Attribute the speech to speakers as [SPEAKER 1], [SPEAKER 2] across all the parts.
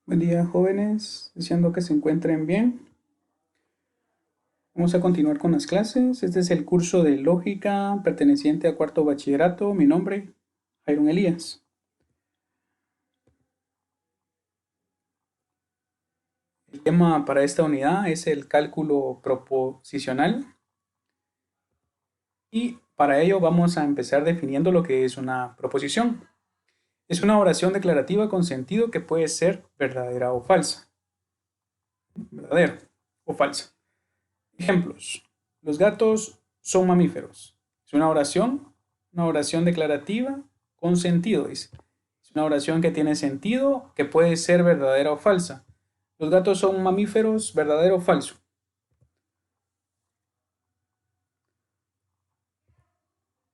[SPEAKER 1] Buen día, jóvenes, deseando que se encuentren bien. Vamos a continuar con las clases. Este es el curso de lógica perteneciente a cuarto bachillerato. Mi nombre, Jairon Elías. El tema para esta unidad es el cálculo proposicional y para ello vamos a empezar definiendo lo que es una proposición. Es una oración declarativa con sentido que puede ser verdadera o falsa. Verdadera o falsa. Ejemplos. Los gatos son mamíferos. Es una oración declarativa con sentido, dice. Es una oración que tiene sentido, que puede ser verdadera o falsa. Los gatos son mamíferos, verdadero o falso.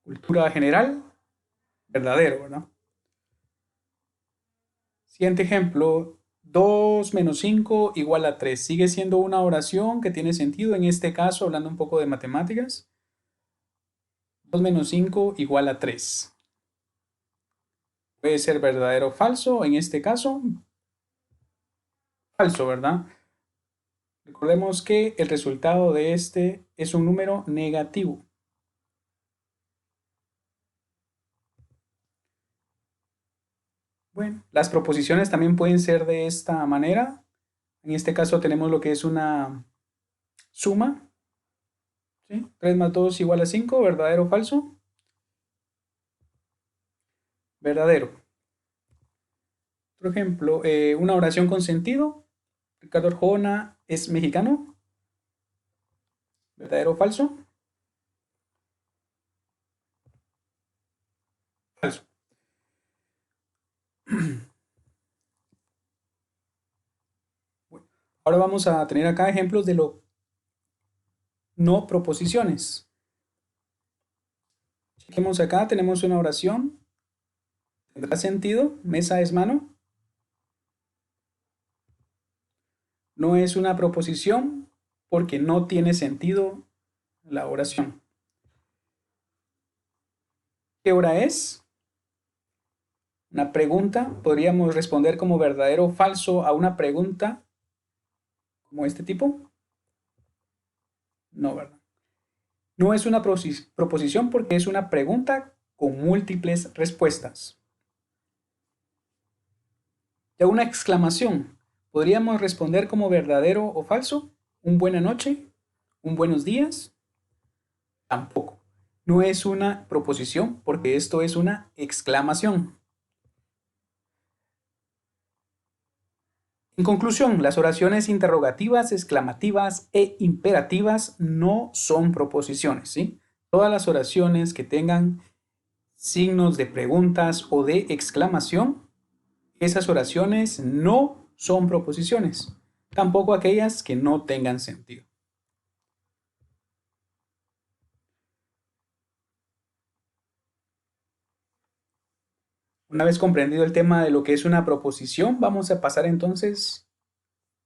[SPEAKER 1] Cultura general, verdadero, ¿verdad? Siguiente ejemplo. 2 menos 5 igual a 3. Sigue siendo una oración que tiene sentido, en este caso, hablando un poco de matemáticas. 2 menos 5 igual a 3. Puede ser verdadero o falso, en este caso, falso, ¿verdad? Recordemos que el resultado de este es un número negativo. Bueno, las proposiciones también pueden ser de esta manera. En este caso tenemos lo que es una suma, ¿sí? 3 más 2 igual a 5, ¿verdadero o falso? Verdadero. Otro ejemplo, una oración con sentido. Ricardo Arjona es mexicano, ¿verdadero o falso? Falso. Bueno, ahora vamos a tener acá ejemplos de lo no proposiciones. Chequemos acá, tenemos una oración. ¿Tendrá sentido? Mesa es mano. No es una proposición porque no tiene sentido la oración. ¿Qué hora es? Una pregunta. Podríamos responder como verdadero o falso a una pregunta como este tipo. No, ¿verdad? No es una proposición porque es una pregunta con múltiples respuestas. Ya una exclamación. Podríamos responder como verdadero o falso. Un buena noche. Un buenos días. Tampoco. No es una proposición porque esto es una exclamación. En conclusión, las oraciones interrogativas, exclamativas e imperativas no son proposiciones, ¿sí? Todas las oraciones que tengan signos de preguntas o de exclamación, esas oraciones no son proposiciones. Tampoco aquellas que no tengan sentido. Una vez comprendido el tema de lo que es una proposición, vamos a pasar entonces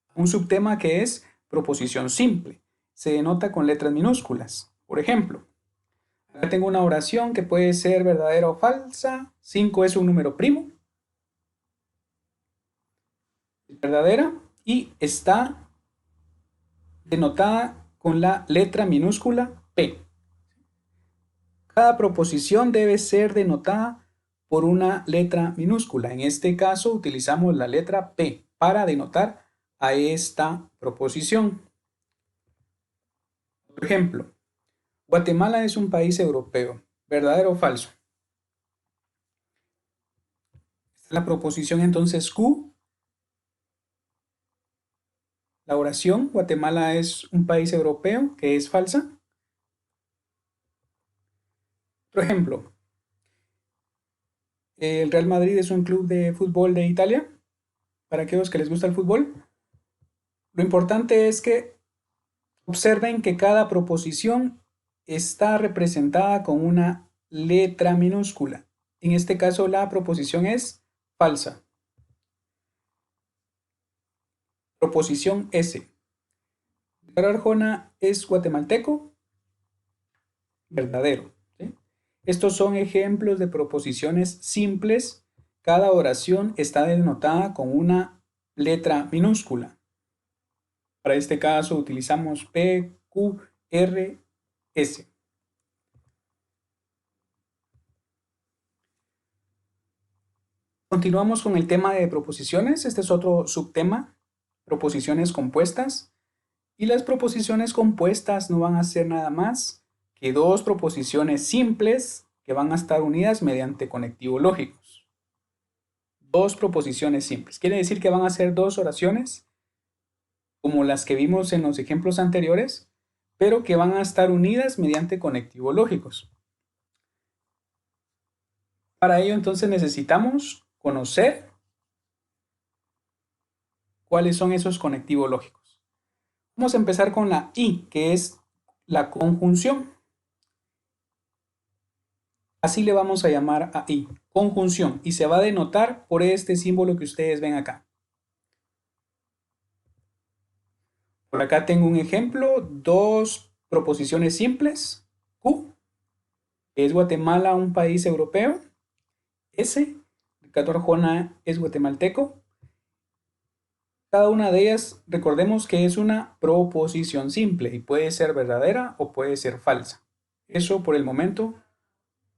[SPEAKER 1] a un subtema que es proposición simple. Se denota con letras minúsculas. Por ejemplo, acá tengo una oración que puede ser verdadera o falsa. 5 es un número primo, es verdadera, y está denotada con la letra minúscula P. Cada proposición debe ser denotada por una letra minúscula. En este caso utilizamos la letra P para denotar a esta proposición. Por ejemplo, Guatemala es un país europeo. ¿Verdadero o falso? La proposición entonces Q. La oración, Guatemala es un país europeo, que es falsa. Por ejemplo, el Real Madrid es un club de fútbol de Italia. Para aquellos que les gusta el fútbol, lo importante es que observen que cada proposición está representada con una letra minúscula. En este caso, la proposición es falsa. Proposición S. Ricardo Arjona es guatemalteco. Verdadero. ¿Sí? Estos son ejemplos de proposiciones simples. Cada oración está denotada con una letra minúscula. Para este caso utilizamos P, Q, R, S. Continuamos con el tema de proposiciones. Este es otro subtema, proposiciones compuestas. Y las proposiciones compuestas no van a ser nada más que dos proposiciones simples que van a estar unidas mediante conectivos lógicos. Dos proposiciones simples. Quiere decir que van a ser dos oraciones como las que vimos en los ejemplos anteriores, pero que van a estar unidas mediante conectivos lógicos. Para ello entonces necesitamos conocer cuáles son esos conectivos lógicos. Vamos a empezar con la I, que es la conjunción. Así le vamos a llamar a I, conjunción, y se va a denotar por este símbolo que ustedes ven acá. Por acá tengo un ejemplo, dos proposiciones simples. Q, que es Guatemala, un país europeo. S, Ricardo Arjona es guatemalteco. Cada una de ellas, recordemos que es una proposición simple y puede ser verdadera o puede ser falsa. Eso por el momento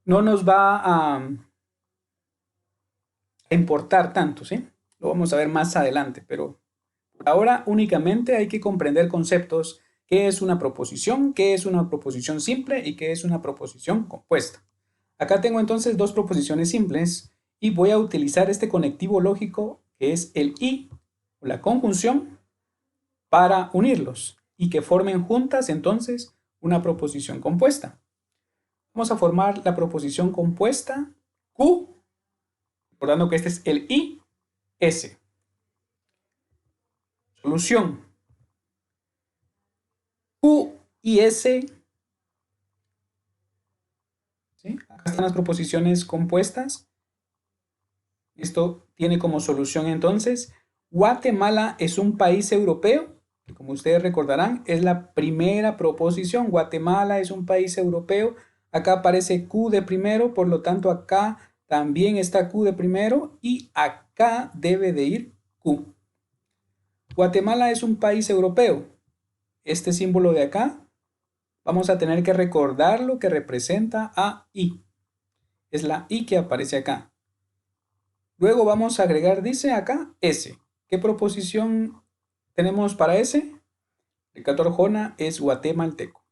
[SPEAKER 1] no nos va a importar tanto, ¿sí? Lo vamos a ver más adelante, pero por ahora únicamente hay que comprender conceptos. ¿Qué es una proposición? ¿Qué es una proposición simple? ¿Y qué es una proposición compuesta? Acá tengo entonces dos proposiciones simples y voy a utilizar este conectivo lógico que es el y, o la conjunción, para unirlos y que formen juntas entonces una proposición compuesta. Vamos a formar la proposición compuesta Q, recordando que este es el I, S. Solución. Q y S. ¿Sí? Acá están las proposiciones compuestas. Esto tiene como solución entonces, Guatemala es un país europeo. Como ustedes recordarán, es la primera proposición. Guatemala es un país europeo. Acá aparece Q de primero, por lo tanto acá también está Q de primero y acá debe de ir Q. Guatemala es un país europeo. Este símbolo de acá, vamos a tener que recordar lo que representa a I. Es la I que aparece acá. Luego vamos a agregar, dice acá, S. ¿Qué proposición tenemos para S? Ricardo Arjona es guatemalteco.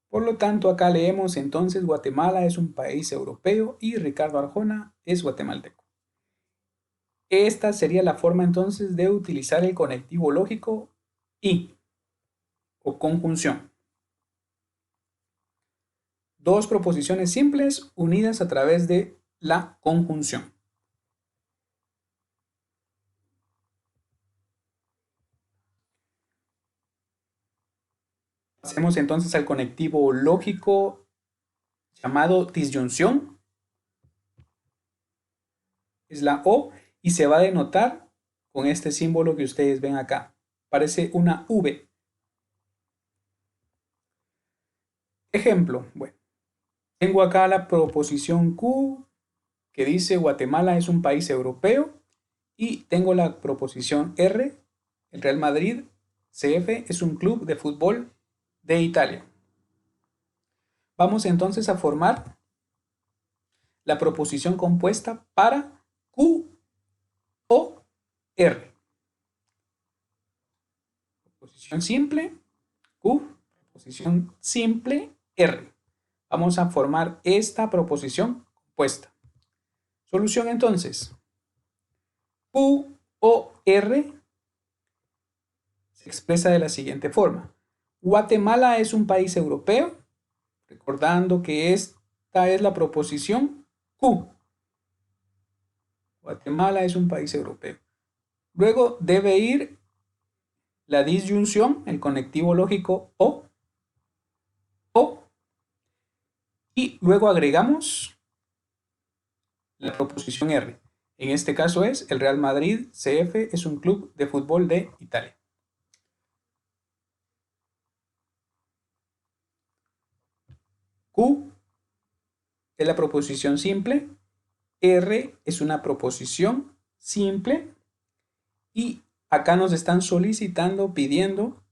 [SPEAKER 1] Por lo tanto, acá leemos entonces Guatemala es un país europeo y Ricardo Arjona es guatemalteco. Esta sería la forma entonces de utilizar el conectivo lógico y o conjunción. Dos proposiciones simples unidas a través de la conjunción. Pasemos entonces al conectivo lógico llamado disyunción. Es la O y se va a denotar con este símbolo que ustedes ven acá. Parece una V. Ejemplo, bueno, tengo acá la proposición Q que dice Guatemala es un país europeo y tengo la proposición R, el Real Madrid CF es un club de fútbol de Italia. Vamos entonces a formar la proposición compuesta para Q o R. Proposición simple, Q, proposición simple, R. Vamos a formar esta proposición compuesta. Solución entonces. Q o R se expresa de la siguiente forma. Guatemala es un país europeo, recordando que esta es la proposición Q. Guatemala es un país europeo. Luego debe ir la disyunción, el conectivo lógico o, y luego agregamos la proposición R. En este caso es el Real Madrid CF es un club de fútbol de Italia. Q es la proposición simple, R es una proposición simple Y acá nos están solicitando, pidiendo,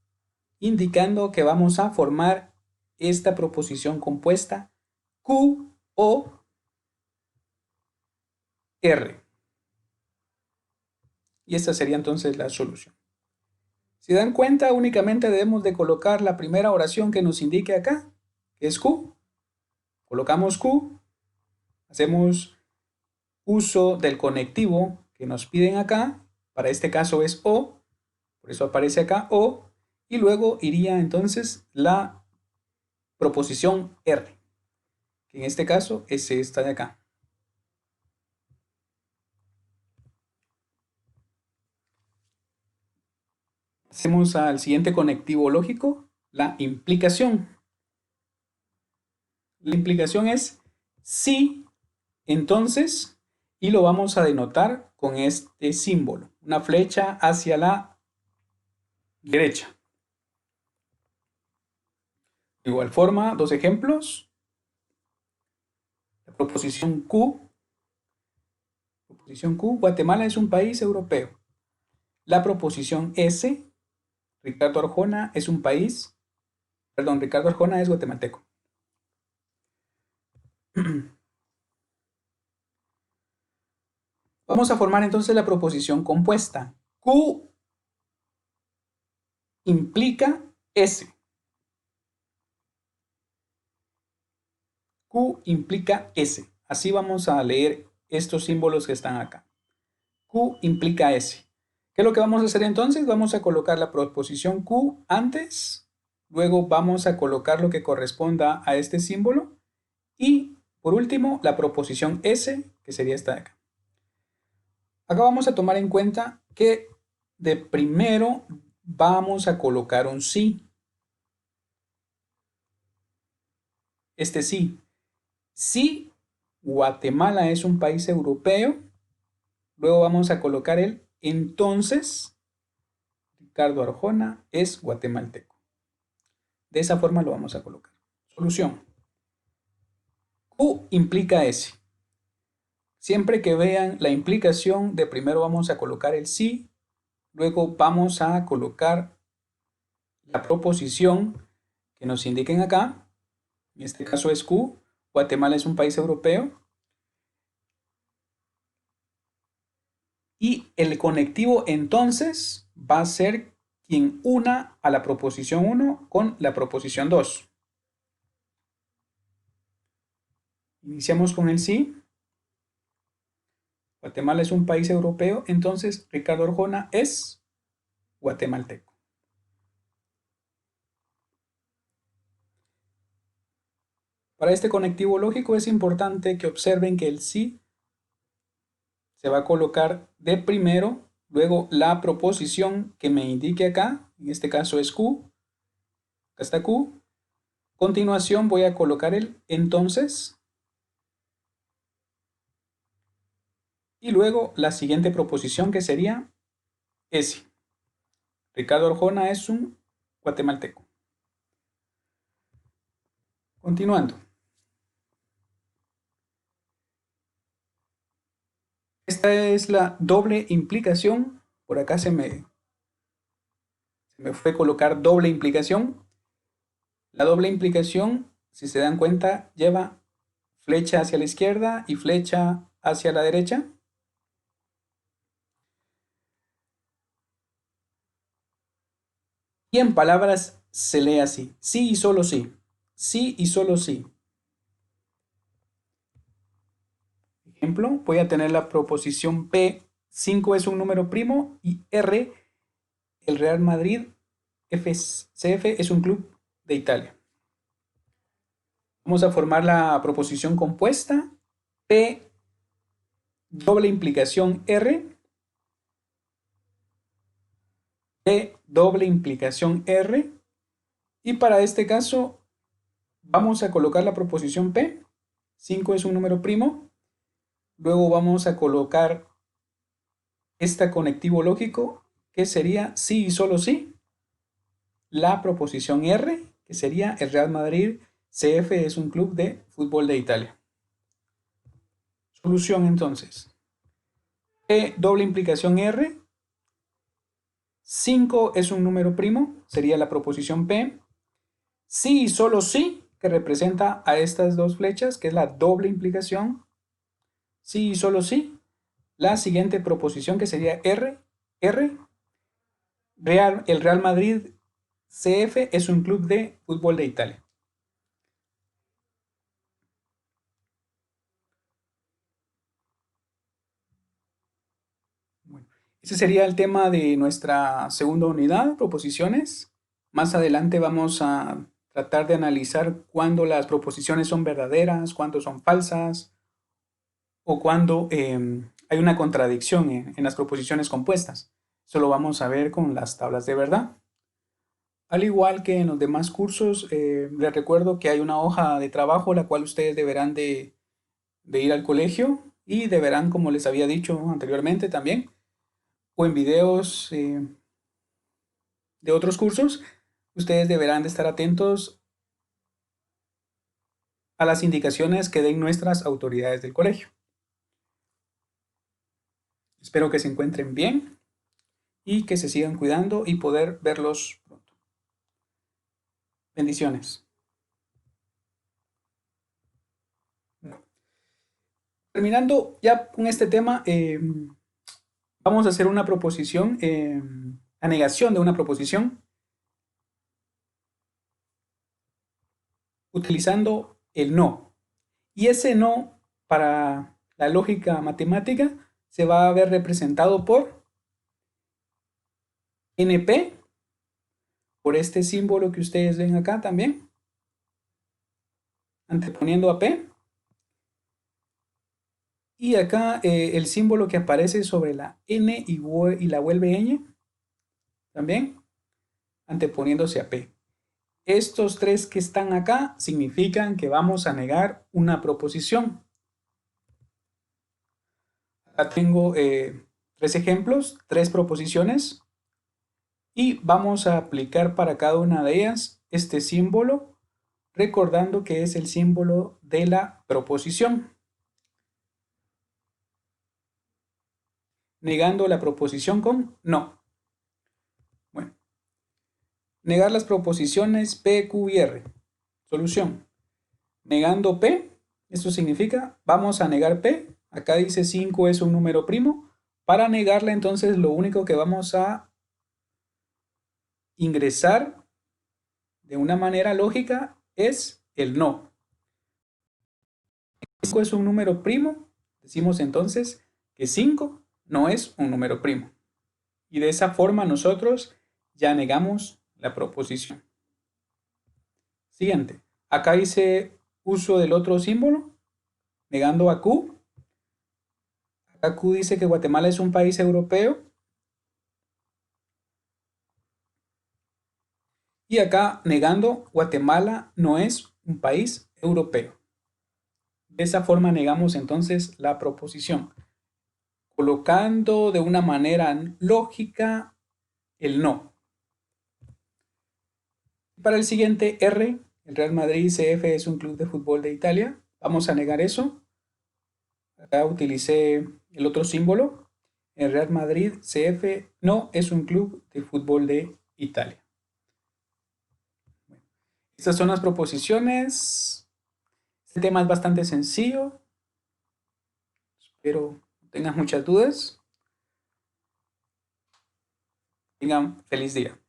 [SPEAKER 1] indicando que vamos a formar esta proposición compuesta Q o R. Y esta sería entonces la solución. Si dan cuenta, únicamente debemos de colocar la primera oración que nos indique acá, que es Q. Colocamos Q, hacemos uso del conectivo que nos piden acá, para este caso es O, por eso aparece acá O, y luego iría entonces la proposición R, que en este caso es esta de acá. Pasemos al siguiente conectivo lógico, la implicación. La implicación es sí, entonces, y lo vamos a denotar con este símbolo, una flecha hacia la derecha. De igual forma, dos ejemplos. La proposición Q. Proposición Q, Guatemala es un país europeo. La proposición S, Ricardo Arjona es un país, perdón, Ricardo Arjona es guatemalteco. Vamos a formar entonces la proposición compuesta. Q implica S. Q implica S. Así vamos a leer estos símbolos que están acá. Q implica S. ¿Qué es lo que vamos a hacer entonces? Vamos a colocar la proposición Q antes, luego vamos a colocar lo que corresponda a este símbolo y por último la proposición S, que sería esta de acá. Acá vamos a tomar en cuenta que de primero vamos a colocar un sí. Este sí. Si Guatemala es un país europeo, luego vamos a colocar el entonces Ricardo Arjona es guatemalteco. De esa forma lo vamos a colocar. Solución. Q implica S. Siempre que vean la implicación, de primero vamos a colocar el sí, luego vamos a colocar la proposición que nos indiquen acá. En este caso es Q. Guatemala es un país europeo. Y el conectivo entonces va a ser quien una a la proposición 1 con la proposición 2. Iniciamos con el sí. Guatemala es un país europeo, entonces Ricardo Arjona es guatemalteco. Para este conectivo lógico es importante que observen que el sí se va a colocar de primero, luego la proposición que me indique acá, en este caso es Q, acá está Q. A continuación voy a colocar el entonces y luego la siguiente proposición que sería S. Ricardo Arjona es un guatemalteco. Continuando. Esta es la doble implicación. Por acá se me fue a colocar doble implicación. La doble implicación, si se dan cuenta, lleva flecha hacia la izquierda y flecha hacia la derecha. Y en palabras se lee así: sí y solo sí. Sí y solo sí. Ejemplo, voy a tener la proposición P, 5 es un número primo, y R, el Real Madrid CF es un club de Italia. Vamos a formar la proposición compuesta P, doble implicación R, P, doble implicación R, y para este caso vamos a colocar la proposición P, 5 es un número primo, luego vamos a colocar este conectivo lógico que sería sí y solo sí, la proposición R, que sería el Real Madrid CF es un club de fútbol de Italia. Solución entonces. P doble implicación R 5 es un número primo, sería la proposición P. Sí y solo sí, que representa a estas dos flechas, que es la doble implicación. Sí y solo sí. La siguiente proposición que sería R. El Real Madrid CF es un club de fútbol de Italia. Bueno, ese sería el tema de nuestra segunda unidad, proposiciones. Más adelante vamos a tratar de analizar cuándo las proposiciones son verdaderas, cuándo son falsas o cuándo hay una contradicción en las proposiciones compuestas. Eso lo vamos a ver con las tablas de verdad. Al igual que en los demás cursos, les recuerdo que hay una hoja de trabajo la cual ustedes deberán de ir al colegio y deberán, como les había dicho anteriormente también, o en videos de otros cursos, ustedes deberán de estar atentos a las indicaciones que den nuestras autoridades del colegio. Espero que se encuentren bien y que se sigan cuidando y poder verlos pronto. Bendiciones. Terminando ya con este tema, vamos a hacer una proposición, la negación de una proposición, utilizando el no. Y ese no, para la lógica matemática, se va a ver representado por NP, por este símbolo que ustedes ven acá también, anteponiendo a P. Y acá el símbolo que aparece sobre la N y la vuelve ñ, también anteponiéndose a P. Estos tres que están acá significan que vamos a negar una proposición. Acá tengo tres ejemplos, tres proposiciones, y vamos a aplicar para cada una de ellas este símbolo, recordando que es el símbolo de la proposición. Negando la proposición con no. Bueno, negar las proposiciones P, Q y R. Solución. Negando P, esto significa vamos a negar P. Acá dice 5 es un número primo. Para negarla, entonces, lo único que vamos a ingresar de una manera lógica es el no. 5 es un número primo. Decimos entonces que 5 no es un número primo. Y de esa forma nosotros ya negamos la proposición. Siguiente. Acá hice uso del otro símbolo, negando a Q. Acá Q dice que Guatemala es un país europeo. Y acá negando Guatemala no es un país europeo. De esa forma negamos entonces la proposición, colocando de una manera lógica el no. Para el siguiente R, el Real Madrid CF es un club de fútbol de Italia. Vamos a negar eso. Acá utilicé el otro símbolo. El Real Madrid CF no es un club de fútbol de Italia. Bueno, estas son las proposiciones. Este tema es bastante sencillo. Espero no tengan muchas dudas. Tengan feliz día.